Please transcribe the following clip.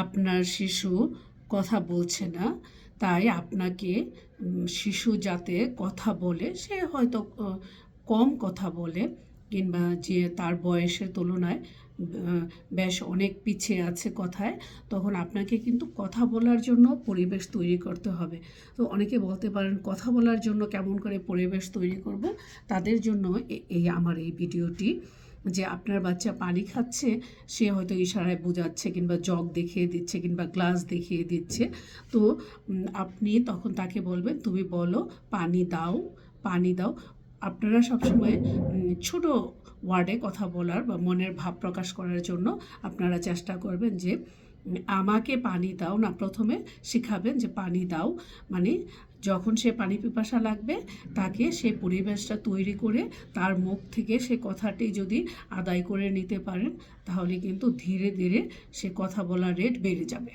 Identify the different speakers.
Speaker 1: আপনার শিশু কথা বলছে না, তাই আপনাকে শিশু যাতে কথা বলে, সে হয়তো কম কথা বলে কিংবা যে তার বয়সের তুলনায় বেশ অনেক পিছিয়ে আছে কথায়, তখন আপনাকে কিন্তু কথা বলার জন্য পরিবেশ তৈরি করতে হবে। তো অনেকে বলতে পারেন কথা বলার জন্য কেমন করে পরিবেশ তৈরি করব, তাদের জন্য আমার এই ভিডিওটি। যে আপনার বাচ্চা পানি খাচ্ছে, সে হয়তো ইশারায় বোঝাচ্ছে কিংবা জগ দেখিয়ে দিচ্ছে কিংবা গ্লাস দেখিয়ে দিচ্ছে। তো আপনি তখন তাকে বলবেন, তুমি বলো পানি দাও, পানি দাও। আপনারা সবসময় ছোট ওয়ার্ডে কথা বলার বা মনের ভাব প্রকাশ করার জন্য আপনারা চেষ্টা করবেন যে আমাকে পানি দাও না, প্রথমে শেখাবেন যে পানি দাও, মানে যখন সে পানি পিপাসা লাগবে তাকে সেই পরিবেশটা তৈরি করে তার মুখ থেকে সে কথাটি যদি আদায় করে নিতে পারেন, তাহলে কিন্তু ধীরে ধীরে সে কথা বলার রেট বেড়ে যাবে।